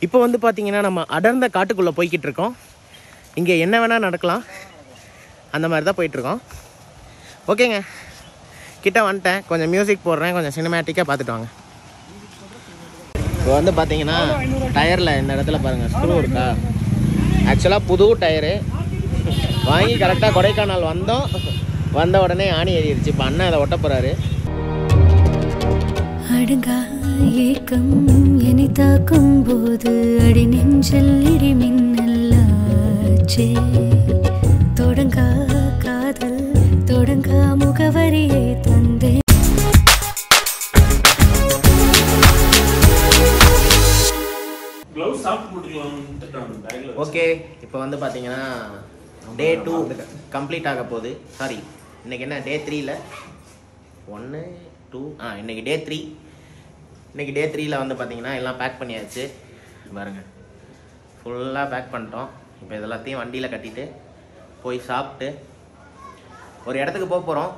இப்போ வந்து பார்த்தீங்கன்னா நம்ம அடர்ந்த காட்டுக்குள்ளே போய்கிட்டு இருக்கோம். இங்கே என்ன வேணால் நடக்கலாம், அந்த மாதிரி தான் போயிட்டுருக்கோம். ஓகேங்க, கிட்ட வந்துட்டேன். கொஞ்சம் மியூசிக் போடுறேன், கொஞ்சம் சினிமேட்டிக்காக பார்த்துட்டு வாங்க. இப்போ வந்து பார்த்தீங்கன்னா டயரில் இந்த இடத்துல பாருங்கள் ஸ்க்ரூ இருக்கா. ஆக்சுவலாக புது டயரு வாங்கி கரெக்டாக கொடைக்கானல் வந்த உடனே ஆணி ஏறிடுச்சு. இப்போ அண்ணன் அதை ஒட்ட போகிறாரு. அடங்கா ஏக்கம் என்னை தாக்கும் போது அடி நெஞ்சல் இடி மின்னல்லாச்சே. தொடங்கா காதல் தொடங்கா முகவரியை தந்தே. ஓகே, இப்போ வந்து பார்த்தீங்கன்னா டே 2 கம்ப்ளீட் ஆக போகுது. சாரி, இன்றைக்கி என்ன டே 3ல் 1 2 இன்றைக்கி டே 3. இன்றைக்கி டே 3ல் வந்து பார்த்தீங்கன்னா எல்லாம் பேக் பண்ணியாச்சு பாருங்கள். ஃபுல்லாக பேக் பண்ணிட்டோம். இப்போ இதெல்லாத்தையும் வண்டியில் கட்டிட்டு போய் சாப்பிட்டு ஒரு இடத்துக்கு போக போகிறோம்.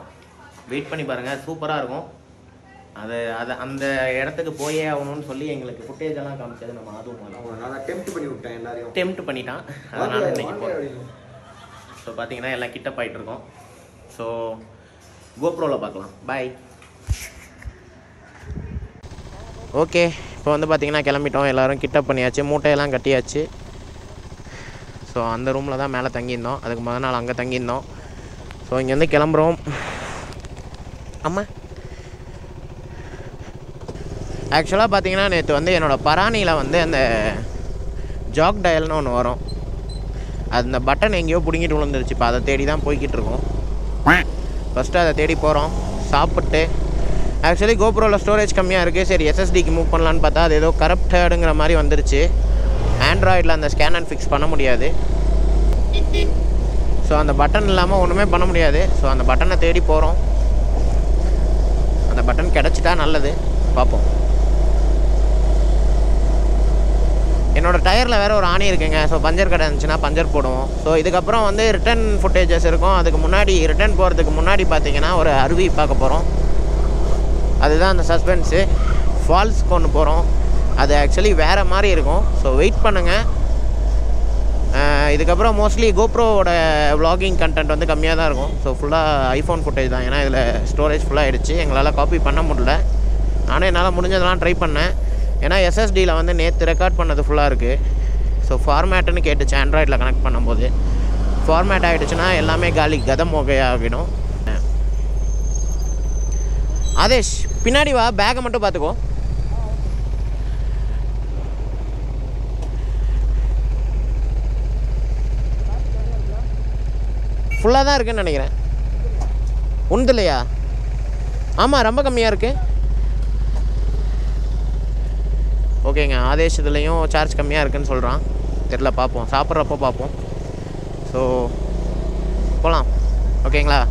வெயிட் பண்ணி பாருங்கள், சூப்பராக இருக்கும். அந்த இடத்துக்கு போயே ஆகணும்னு சொல்லி எங்களுக்கு ஃபுட்டேஜ் எல்லாம் காமிச்சது நம்ம. அதுவும் நான் டெம்ப்ட் பண்ணி விட்டேன், எல்லாரையும் டெம்ப்ட் பண்ணிட்டான். அதனால் இன்றைக்கி போகிறோம். ஸோ பார்த்தீங்கன்னா எல்லாம் கிட்ட போயிட்டுருக்கோம். ஸோ கோப்ரோவில் பார்க்கலாம். பாய். ஓகே, இப்போ வந்து பார்த்தீங்கன்னா கிளம்பிட்டோம். எல்லோரும் கிட்ட பண்ணியாச்சு, மூட்டையெல்லாம் கட்டியாச்சு. ஸோ அந்த ரூமில் தான் மேலே தங்கியிருந்தோம். அதுக்கு முதல் நாள் அங்கே தங்கியிருந்தோம். ஸோ இங்கேருந்து கிளம்புறோம். ஆமாம், ஆக்சுவலாக பார்த்தீங்கன்னா நேற்று வந்து என்னோடய பராணியில் வந்து அந்த ஜாக் டயல்னு ஒன்று வரும். அந்த பட்டன் எங்கேயோ பிடுங்கிட்டு விழுந்துருச்சு. இப்போ அதை தேடி தான் போய்கிட்டு இருக்கோம். ஃபஸ்ட்டு அதை தேடி போகிறோம். சாப்பிட்டு ஆக்சுவலி கோப்ரோவில் ஸ்டோரேஜ் கம்மியாக இருக்குது. சரி எஸ்எஸ்டிக்கு மூவ் பண்ணலான்னு பார்த்தா அது ஏதோ கரப்டடுங்கிற மாதிரி வந்துருச்சு. ஆண்ட்ராய்டில் அந்த ஸ்கேன் அண்ட் ஃபிக்ஸ் பண்ண முடியாது. ஸோ அந்த பட்டன் இல்லாமல் ஒன்றுமே பண்ண முடியாது. ஸோ அந்த பட்டனை தேடி போகிறோம். அந்த பட்டன் கிடச்சிட்டா நல்லது, பார்ப்போம். என்னோடய டயரில் வேறு ஒரு ஆணி இருக்குங்க. ஸோ பஞ்சர் கடை இருந்துச்சுன்னா பஞ்சர் போடுவோம். ஸோ இதுக்கப்புறம் வந்து ரிட்டன் ஃபுட்டேஜஸ் இருக்கும். அதுக்கு முன்னாடி ரிட்டன் போகிறதுக்கு முன்னாடி பார்த்தீங்கன்னா ஒரு அருவி பார்க்க போகிறோம். அதுதான் அந்த சஸ்பென்ஸு. ஃபால்ஸ்க்கு ஒன்று போகிறோம். அது ஆக்சுவலி வேறு மாதிரி இருக்கும். ஸோ வெயிட் பண்ணுங்கள். இதுக்கப்புறம் மோஸ்ட்லி கோப்ரோவோட vlogging கண்டென்ட் வந்து கம்மியாக தான் இருக்கும். ஸோ ஃபுல்லாக ஐஃபோன் ஃபுட்டேஜ் தான். ஏன்னா இதில் ஸ்டோரேஜ் ஃபுல்லாக ஆகிடுச்சு. எங்களால் காப்பி பண்ண முடியல. நானும் என்னால் முடிஞ்சதெல்லாம் ட்ரை பண்ணேன். ஏன்னா எஸ்எஸ்டியில் வந்து நேற்று ரெக்கார்ட் பண்ணது ஃபுல்லாக இருக்குது. ஸோ ஃபார்மேட்டுன்னு கேட்டுச்சு ஆண்ட்ராய்டில் கனெக்ட் பண்ணும்போது. ஃபார்மேட் ஆகிடுச்சுன்னா எல்லாமே காலி கதம் மொகையாகிடும். ஆதேஷ் பின்னாடி வா, பேக்கை மட்டும் பார்த்துக்கோ. ஃபுல்லாக தான் இருக்குதுன்னு நினைக்கிறேன். உண்டு இல்லையா? ஆமாம், ரொம்ப கம்மியாக இருக்குது. ஓகேங்க, ஆதேஷ் இதுலேயும் சார்ஜ் கம்மியாக இருக்குதுன்னு சொல்கிறான். தெரில, பார்ப்போம். சாப்பிட்றப்போ பார்ப்போம். ஸோ போகலாம். ஓகேங்களா?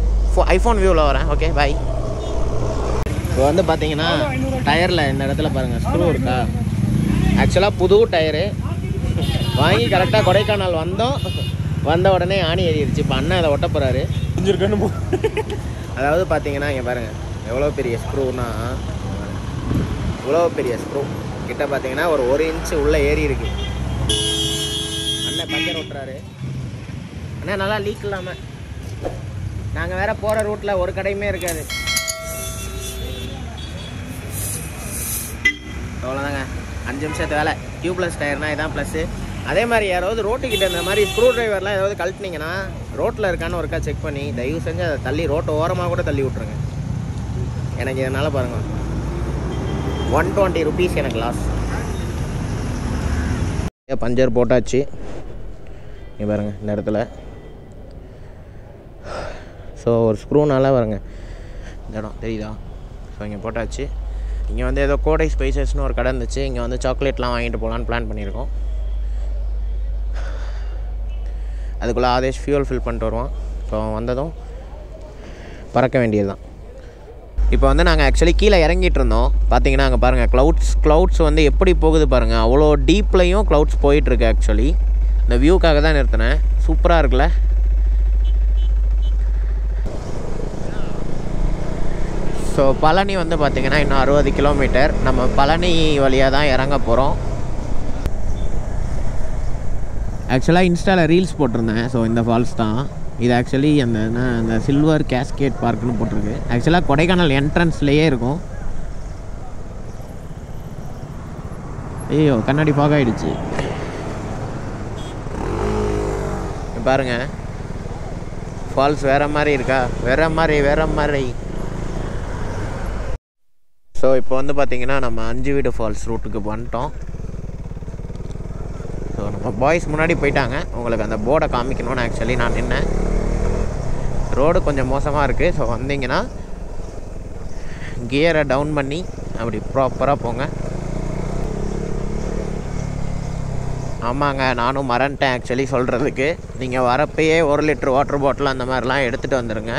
ஐஃபோன் வியூவில் வரேன். ஓகே, பாய். இப்போ வந்து பார்த்தீங்கன்னா டயரில் இந்த இடத்துல பாருங்கள் ஸ்க்ரூ இருக்கா. ஆக்சுவலாக புது டயரு வாங்கி கரெக்டாக கொடைக்கானல் வந்த உடனே ஆணி ஏறிடுச்சு. இப்போ அண்ணன் அதை ஒட்ட போகிறாரு. அதாவது பார்த்தீங்கன்னா இங்கே பாருங்கள் எவ்வளோ பெரிய ஸ்க்ரூனா, இவ்வளோ பெரிய ஸ்க்ரூ கிட்ட பார்த்தீங்கன்னா ஒரு 1 இன்ச்சு உள்ளே ஏறி இருக்கு. அண்ணன் பஞ்சர் ஓட்டுறாரு. அண்ணன் நல்லா லீக் இல்லாமல். நாங்கள் வேறு போகிற ரூட்டில் ஒரு கடையுமே இருக்காது. அவ்வளோதாங்க, 5 நிமிஷத்து வேலை. டியூப்லெஸ் டயர்னால் இதான் ப்ளஸ்ஸு. அதே மாதிரி யாராவது ரோட்டுக்கிட்ட இந்த மாதிரி ஸ்க்ரூ ட்ரைவர்லாம் ஏதாவது கழட்டினீங்கன்னா ரோட்டில் இருக்கான்னு ஒருக்கா செக் பண்ணி தயவு செஞ்சு அதை தள்ளி ரோட்டை ஓரமாக கூட தள்ளி விட்ருங்க. எனக்கு இதனால் பாருங்கள் 120 ருபீஸ் எனக்கு லாஸ். பஞ்சர் போட்டாச்சு. இங்கே பாருங்கள் இந்த இடத்துல. ஸோ ஒரு ஸ்க்ரூனால பாருங்கள் இந்த இடம் தெரியுதா? ஸோ இங்கே போட்டாச்சு. இங்கே வந்து ஏதோ கோடை ஸ்பைசஸ்னு ஒரு கடை இருந்துச்சு. இங்கே வந்து சாக்லேட்லாம் வாங்கிட்டு போகலான்னு பிளான் பண்ணியிருக்கோம். அதுக்குள்ளே ஆதேஷ் ஃபியூல் ஃபில் பண்ணிட்டு வருவான். இப்போ வந்ததும் பறக்க வேண்டியது தான். இப்போ வந்து நாங்கள் ஆக்சுவலி கீழே இறங்கிட்டு இருந்தோம். பார்த்தீங்கன்னா அங்கே பாருங்கள் க்ளவுட்ஸ் வந்து எப்படி போகுது பாருங்கள். அவ்வளோ டீப்லையும் க்ளவுட்ஸ் போயிட்டுருக்கு. ஆக்சுவலி இந்த வியூக்காக தான் நிறுத்தினேன். சூப்பராக இருக்குல்ல? ஸோ பழனி வந்து பார்த்திங்கன்னா இன்னும் 60 கிலோமீட்டர். நம்ம பழனி வழியாக தான் இறங்க போகிறோம். ஆக்சுவலாக இன்ஸ்டாவில் ரீல்ஸ் போட்டிருந்தேன். ஸோ இந்த ஃபால்ஸ் தான் இது. ஆக்சுவலி அந்த சில்வர் கேஸ்கேட் பார்க்குன்னு போட்டிருக்கு. ஆக்சுவலாக கொடைக்கானல் என்ட்ரன்ஸ்லேயே இருக்கும். ஐயோ கண்ணாடி ஃபாக் ஆகிடுச்சு. பாருங்கள் ஃபால்ஸ் வேறு மாதிரி இருக்கா, வேறு மாதிரி. ஸோ இப்போ வந்து பார்த்திங்கன்னா நம்ம 5 வீடு ஃபால்ஸ் ரூட்டுக்கு வந்துட்டோம். ஸோ நம்ம பாய்ஸ் முன்னாடி போயிட்டாங்க. உங்களுக்கு அந்த போர்டை காமிக்கணும்னு ஆக்சுவலி நான் நின்னேன். ரோடு கொஞ்சம் மோசமாக இருக்குது. ஸோ வந்தீங்கன்னா கியரை டவுன் பண்ணி அப்படி ப்ராப்பராக போங்க. ஆமாங்க, நானும் மறந்துட்டேன் ஆக்சுவலி சொல்கிறதுக்கு. நீங்கள் வரப்பையே 1 லிட்டர் வாட்டர் பாட்டில் அந்த மாதிரிலாம் எடுத்துகிட்டு வந்துடுங்க.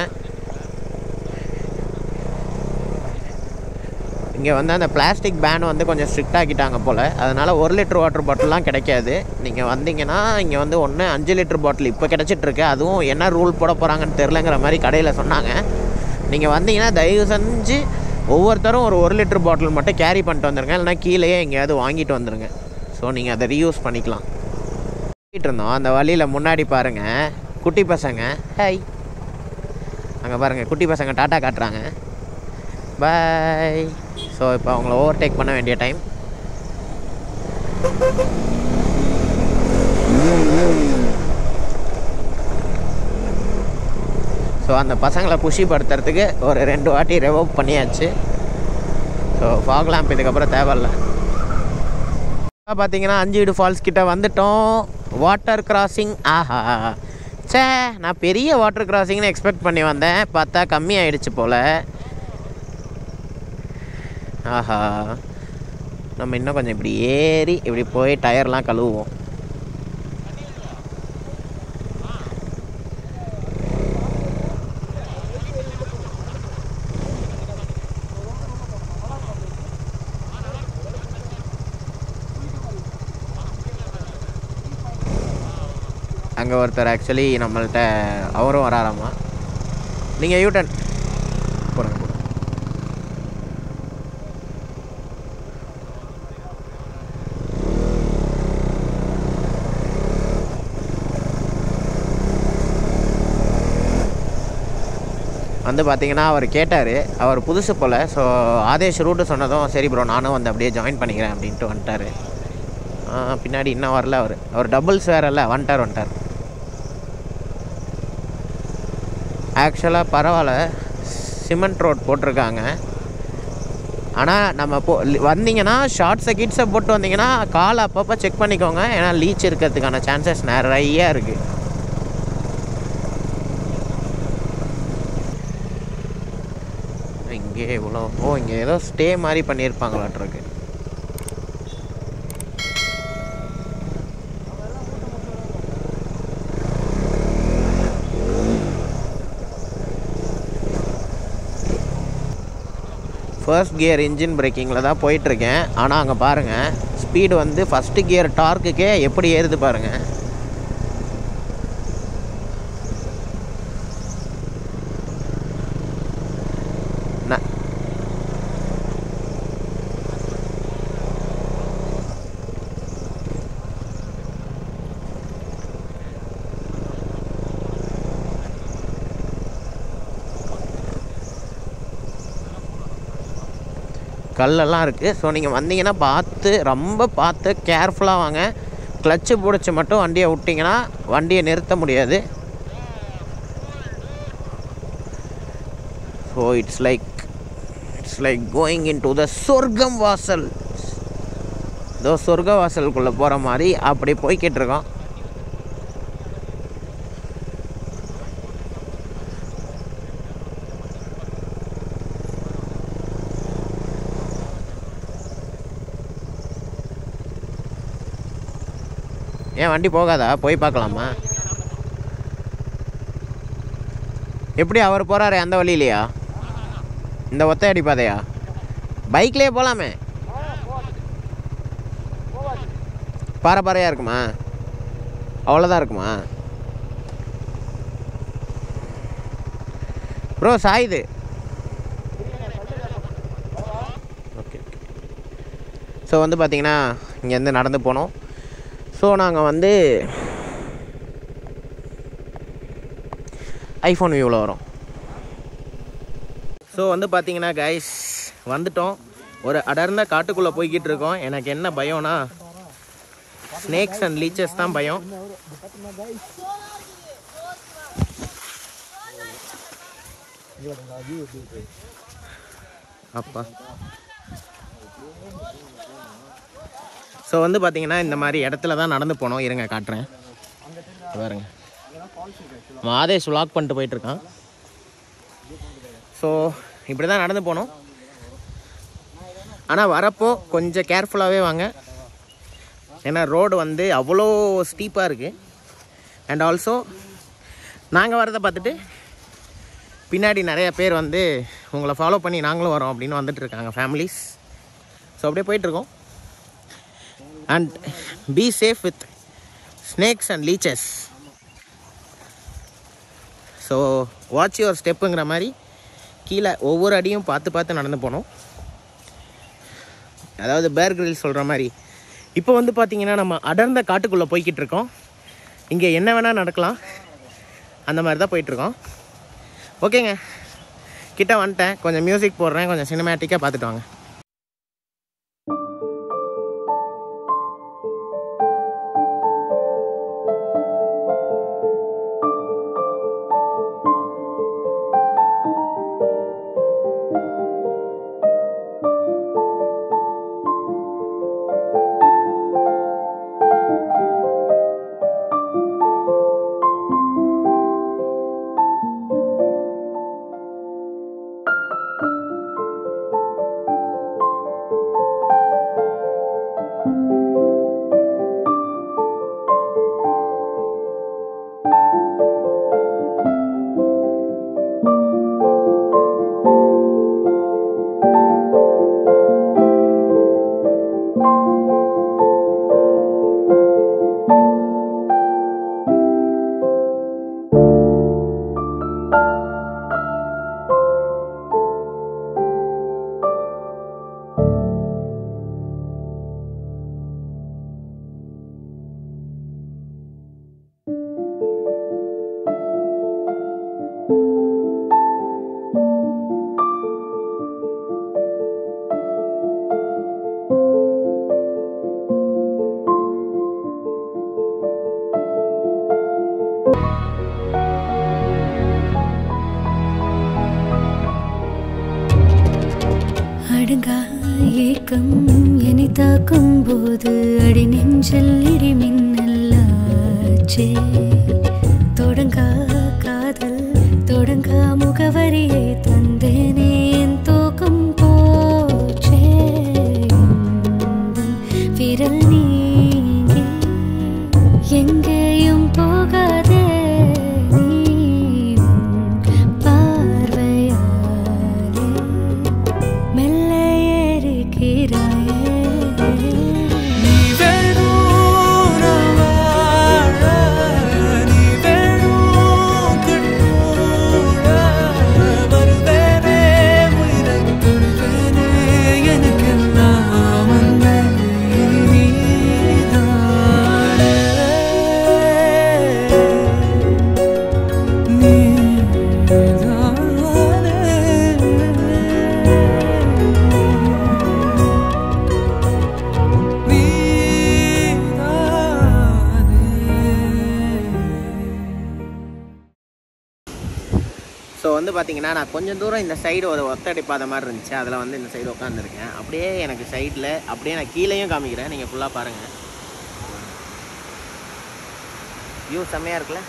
இங்கே வந்து அந்த பிளாஸ்டிக் பேன் வந்து கொஞ்சம் ஸ்ட்ரிக்ட் ஆக்கிட்டாங்க போல். அதனால் 1 லிட்டர் வாட்டர் பாட்டில்லாம் கிடைக்காது. நீங்கள் வந்தீங்கன்னா இங்கே வந்து 5 லிட்டர் பாட்டில் இப்போ கிடச்சிட்ருக்கு. அதுவும் என்ன ரூல் போட போகிறாங்கன்னு தெரிலங்கிற மாதிரி கடையில் சொன்னாங்க. நீங்கள் வந்தீங்கன்னா தயவு செஞ்சு ஒவ்வொருத்தரும் 1 லிட்டர் பாட்டில் மட்டும் கேரி பண்ணிட்டு வந்துடுங்க. இல்லைனா கீழேயே எங்கேயாவது வாங்கிட்டு வந்துடுங்க. ஸோ நீங்கள் அதை ரீயூஸ் பண்ணிக்கலாம். போயிட்டு இருந்தோம் அந்த வழியில் முன்னாடி பாருங்கள் குட்டி பசங்க. ஹாய், அங்கே பாருங்கள் குட்டி பசங்க டாட்டா காட்டுறாங்க. பாய். ஸோ இப்போ அவங்கள ஓவர்டேக் பண்ண வேண்டிய டைம். ஸோ அந்த பசங்களை புஷிப்படுத்துறதுக்கு ஒரு 2 வாட்டி ரெவோவ் பண்ணியாச்சு. ஸோ ஃபாக் லேம்ப் இதுக்கப்புறம் தேவையில்லை. பார்த்தீங்கன்னா 5 வீடு ஃபால்ஸ் கிட்ட வந்துட்டோம். Water crossing. ஆஹா சே, நான் பெரிய வாட்டர் கிராசிங்னு எக்ஸ்பெக்ட் பண்ணி வந்தேன். பார்த்தா கம்மி ஆகிடுச்சு போல். ஆஹா, நம்ம இன்னும் கொஞ்சம் இப்படி ஏறி இப்படி போய் டயர்லாம் கழுவுவோம். அங்கே ஒருத்தர் ஆக்சுவலி நம்மள்கிட்ட அவரும் வராராமா. நீங்கள் யூட்டன் போடுங்க. வந்து பார்த்தீங்கன்னா அவர் கேட்டார். அவர் புதுசு போல். ஸோ ஆதேஷ் ரூட்டு சொன்னதும் சரி ப்ரோ நானும் வந்து அப்படியே ஜாயின் பண்ணிக்கிறேன் அப்படின்ட்டு வந்துட்டார். பின்னாடி இன்னும் வரல. அவர் டபுள்ஸ் வேறு இல்லை, வந்துட்டார். ஆக்சுவலாக பரவாயில்ல, சிமெண்ட் ரோட் போட்டிருக்காங்க. ஆனால் நம்ம வந்தீங்கன்னா ஷார்ட்ஸை கிட்ஸை போட்டு வந்தீங்கன்னா காலை அப்பப்போ செக் பண்ணிக்கோங்க. ஏன்னா லீச் இருக்கிறதுக்கான சான்சஸ் நிறையா இருக்குது. இங்கே இவ்வளோ இங்கே ஏதோ ஸ்டே மாதிரி பண்ணியிருப்பாங்களாட்ருக்கு. ஃபர்ஸ்ட் கியர் இன்ஜின் பிரேக்கிங்கில் தான் போயிட்டுருக்கேன். ஆனால் அங்கே பாருங்கள் ஸ்பீடு வந்து ஃபஸ்ட்டு கியர் டார்க்குக்கே எப்படி ஏறுது பாருங்கள். கல்லெல்லாம் இருக்குது. ஸோ நீங்கள் வந்தீங்கன்னா ரொம்ப பார்த்து கேர்ஃபுல்லாக வாங்க. கிளச்சு பிடிச்சி மட்டும் வண்டியை விட்டிங்கன்னா வண்டியை நிறுத்த முடியாது. So it's like going in to the சொர்க்கம் வாசல். இதோ சொர்க்க வாசலுக்குள்ளே போகிற மாதிரி அப்படி போய்கிட்டு இருக்கோம். ஏன் வண்டி போகாதா? போய் பார்க்கலாமா? எப்படி அவர் போகிறாரு அந்த வழியிலையா? இந்த ஒத்தையடி பாதையா? பைக்லேயே போகலாமே. பாறையாக இருக்குமா? அவ்வளோதான் இருக்குமா ப்ரோ? சாயுது. ஓகே. ஸோ வந்து பார்த்திங்கன்னா இங்கேருந்து நடந்து போனோம். ஸோ நாங்கள் வந்து ஐஃபோன் வியூவில் வரும். ஸோ வந்து பார்த்தீங்கன்னா கைஸ் வந்துட்டோம். ஒரு அடர்ந்த காட்டுக்குள்ளே போய்கிட்டு இருக்கோம். எனக்கு என்ன பயம்னா ஸ்னேக்ஸ் அண்ட் லீச்சஸ் தான் பயம். அப்பா ஸோ வந்து பார்த்தீங்கன்னா இந்த மாதிரி இடத்துல தான் நடந்து போனோம். இருங்க காட்டுறேன் பாருங்க. மாதேஷ் vlog பண்ணிட்டு போயிட்டுருக்கான். ஸோ இப்படி தான் நடந்து போனோம். ஆனால் வரப்போ கொஞ்சம் கேர்ஃபுல்லாகவே வாங்க. ஏன்னா ரோடு வந்து அவ்வளோ ஸ்டீப்பாக இருக்குது. அண்ட் ஆல்சோ நாங்கள் வரதை பார்த்துட்டு பின்னாடி நிறைய பேர் வந்து உங்களை ஃபாலோ பண்ணி நாங்களும் வரோம் அப்படின்னு வந்துட்டுருக்காங்க ஃபேமிலிஸ். ஸோ அப்படியே போயிட்டுருக்கோம். And be safe with snakes and leeches. So watch your ஸ்டெப்புங்கிற மாதிரி கீழே ஒவ்வொரு அடியும் பார்த்து பார்த்து நடந்து போனோம். அதாவது பேர் கிரில்ஸ் சொல்கிற மாதிரி. இப்போ வந்து பார்த்திங்கன்னா நம்ம அடர்ந்த காட்டுக்குள்ளே போய்கிட்டு இருக்கோம். இங்கே என்ன வேணால் நடக்கலாம், அந்த மாதிரி தான் போயிட்டுருக்கோம். ஓகேங்க, கிட்ட வந்துட்டேன். கொஞ்சம் மியூசிக் போடுறேன், கொஞ்சம் சினிமேட்டிக்காக பார்த்துட்டு வாங்க. அடங்கா ஏக்கம் என்னை தாக்கும் போது அடி நெஞ்சில் இடி மின்னல்லாச்சே. தொடங்கா காதல் தொடங்கா முகவரியை தந்தேனே என் தூக்கம் போச்சே. விரல் நீங்கி எங்கேயும் போகாதே ஸோ வந்து பார்த்தீங்கன்னா நான் கொஞ்சம் தூரம் இந்த சைடு ஒரு ஒத்தடி பாதை மாதிரி இருந்துச்சு, அதில் வந்து இந்த சைடு உட்காந்துருக்கேன். அப்படியே எனக்கு சைடில் அப்படியே நான் கீழேயும் காமிக்கிறேன், நீங்கள் ஃபுல்லாக பாருங்கள். வியூ செம்மையாக இருக்குல்ல?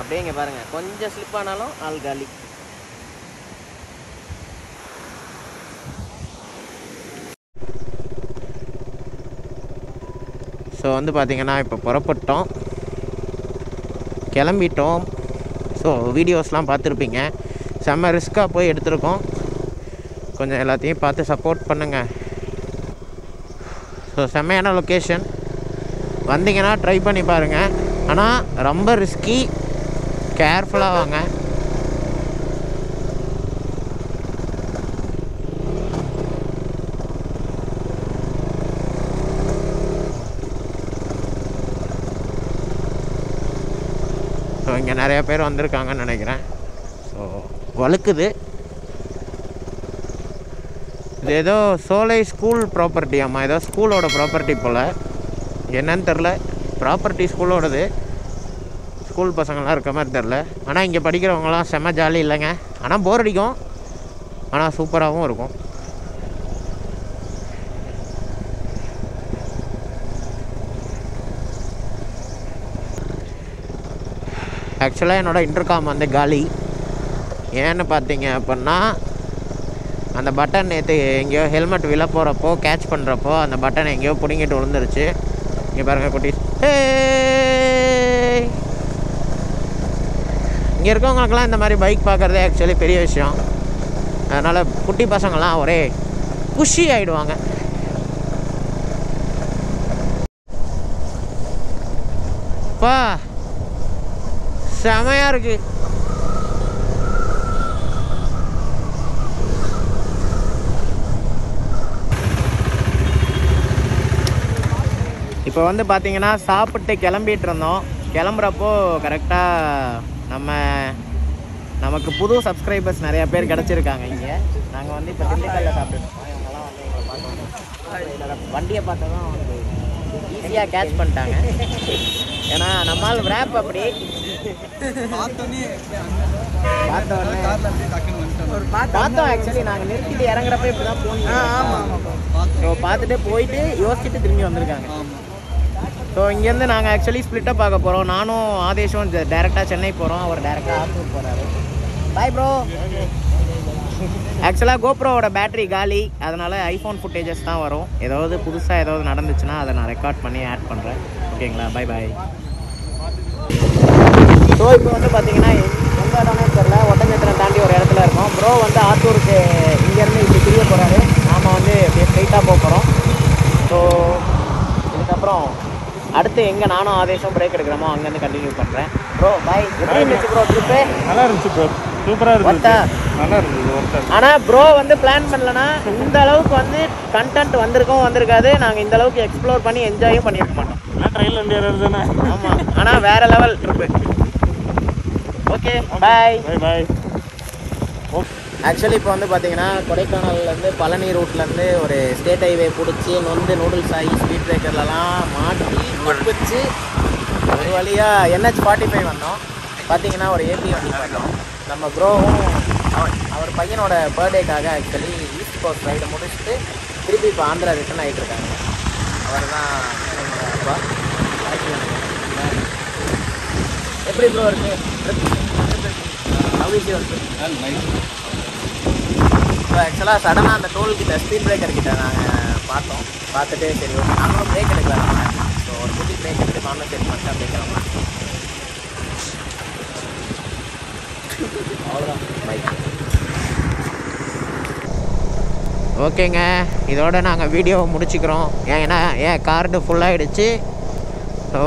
அப்படியே இங்கே பாருங்கள், கொஞ்சம் ஸ்லிப் ஆனாலும் ஆள் காலி. ஸோ வந்து பார்த்திங்கன்னா இப்போ புறப்பட்டோம், கிளம்பிட்டோம். ஸோ வீடியோஸ்லாம் பார்த்துருப்பீங்க. செம்ம ரிஸ்க்காக போய் எடுத்திருக்கோம். கொஞ்சம் எல்லாத்தையும் பார்த்து சப்போர்ட் பண்ணுங்கள். ஸோ செம்மையான லொக்கேஷன், வந்தீங்கன்னா ட்ரை பண்ணி பாருங்கள். ஆனால் ரொம்ப ரிஸ்கி, கேர்ஃபுல்லாக வாங்க. ஸோ இங்கே நிறைய பேர் வந்திருக்காங்கன்னு நினைக்கிறேன். ஸோ வழுக்குது. இது ஏதோ சோலை ஸ்கூல் ப்ராப்பர்ட்டி. ஆமாம், ஏதோ ஸ்கூலோட ப்ராப்பர்ட்டி போல். என்னன்னு தெரில. ப்ராப்பர்ட்டி ஸ்கூலோடது. ஸ்கூல் பசங்கள்லாம் இருக்க மாதிரி தெரில. ஆனால் இங்கே படிக்கிறவங்களாம் செம்ம ஜாலி இல்லைங்க. ஆனால் போர் அடிக்கும், ஆனால் சூப்பராகவும் இருக்கும். ஆக்சுவலாக என்னோடய இன்டர்காம் வந்து காலி. ஏன்னு பார்த்தீங்க அப்படின்னா, அந்த பட்டன் நேற்று எங்கேயோ ஹெல்மெட் விழ போகிறப்போ கேட்ச் பண்ணுறப்போ அந்த பட்டன் எங்கேயோ பிடுங்கிட்டு விழுந்துருச்சு. இங்கே பாருங்கள் குட்டி. இங்கே இருக்கவங்களுக்கெல்லாம் இந்த மாதிரி பைக் பார்க்குறதே ஆக்சுவலி பெரிய விஷயம். அதனால் குட்டி பசங்கள்லாம் ஒரே குஷி ஆகிடுவாங்க. பா செமையாக இருக்குது. இப்போ வந்து பார்த்தீங்கன்னா சாப்பிட்டு கிளம்பிட்டு இருந்தோம். கிளம்புறப்போ கரெக்டாக நமக்கு புது சப்ஸ்கிரைபர்ஸ் நிறையா பேர் கிடச்சிருக்காங்க. இங்கே நாங்கள் வந்து இப்போ திண்டுக்கல்ல சாப்பிட்டுருக்கோம். இவங்கெல்லாம் வந்து எங்களை பார்த்து வண்டியை பார்த்ததும் வந்து ஈஸியாக கேட்ச் பண்ணிட்டாங்க. ஏன்னா நம்மால் ரேப் அப்படி பார்த்தோம். ஆக்சுவலி நாங்கள் நிறுத்திட்டு இறங்குறப்ப இப்படி தான் போனோம். பார்த்துட்டு போயிட்டு யோசிச்சுட்டு திரும்பி வந்திருக்காங்க. ஸோ இங்கேருந்து நாங்கள் ஆக்சுவலி ஸ்ப்ளிட்டப் பார்க்க போகிறோம். நானும் ஆதேஷும் டேரெக்டாக சென்னை போகிறோம். அவர் டேரெக்டாக ஆத்தூர் போகிறாரு. Bye bro. ஆக்சுவலாக கோப்ரோவோட பேட்டரி காலி. அதனால் ஐஃபோன் ஃபுட்டேஜஸ் தான் வரும். ஏதாவது புதுசாக ஏதாவது நடந்துச்சுன்னா அதை நான் ரெக்கார்ட் பண்ணி ஆட் பண்ணுறேன். ஓகேங்களா? Bye bye. ஸோ இப்போ வந்து பார்த்தீங்கன்னா எந்த இடமே தெரில, ஒட்டஞ்சத்திரம் தாண்டி ஒரு இடத்துல இருக்கோம். ப்ரோ வந்து ஆத்தூருக்கு இங்கேருந்து இப்படி திரிய போகிறாரு. நாம் வந்து அப்படியே ஸ்ட்ரைட்டாக போக போகிறோம். ஸோ இதுக்கப்புறம் அடுத்து எங்கே நானும் ஆதேஷம் பிரேக் எடுக்கிறோமோ அங்கேருந்து கண்டினியூ பண்ணுறேன். Bro bye. எப்படி இருந்துச்சு ப்ரோ ட்ரிப்பு? நல்லா இருந்துச்சு ப்ரோ. சூப்பராக இருந்துச்சு. நல்லா இருந்துச்சு. ஆனால் ப்ரோ வந்து பிளான் பண்ணலன்னா இந்த அளவுக்கு வந்து கண்டென்ட் வந்திருக்காது. நாங்கள் இந்த அளவுக்கு எக்ஸ்ப்ளோர் பண்ணி என்ஜாயும் பண்ணியிருக்க மாட்டோம். ட்ரையல் அண்ட் எரர் தானே. ஆமாம், ஆனால் வேறு level trip. Okay bye. Bye. Actually இப்போ வந்து பார்த்தீங்கன்னா கொடைக்கானல்லேருந்து பழனி ரூட்லேருந்து ஒரு ஸ்டேட் ஹைவே பிடிச்சி நூடுல்ஸ் ஆகி ஸ்பீட் பிரேக்கர்லலாம் மாட்டி வச்சு ஒரு வழியாக NH45 வந்தோம். பார்த்தீங்கன்னா ஒரு ஏபி வண்டி பார்த்தோம். நம்ம ப்ரோவும் அவர் பையனோட பர்த்டேக்காக ஆக்சுவலி ஈஸ்ட் கோஸ்ட் ரைடை முடிச்சுட்டு திருப்பி இப்போ ஆந்திரா ரிட்டர்ன் ஆகிட்டு இருக்காங்க. அவர் தான் அப்பா. எப்படி ப்ரோ இருக்கு? இப்போ ஆக்சுவலாக சடனாக அந்த டோல்கிட்ட ஸ்பீட் பிரேக்கர் கிட்ட நாங்கள் பார்த்தோம். பார்த்துட்டு சரி ஓகே நாங்களும் பிரேக் எடுக்கலாம். ஸோ ஒரு குட்டி பிரேக் எடுத்து நானும் சரி பண்ணிட்டு அப்படிங்கிறோம். அவ்வளோதான் பைக். ஓகேங்க, இதோட நாங்கள் வீடியோவை முடிச்சுக்கிறோம். ஏன்னா கார்டு ஃபுல்லாகிடுச்சு. ஸோ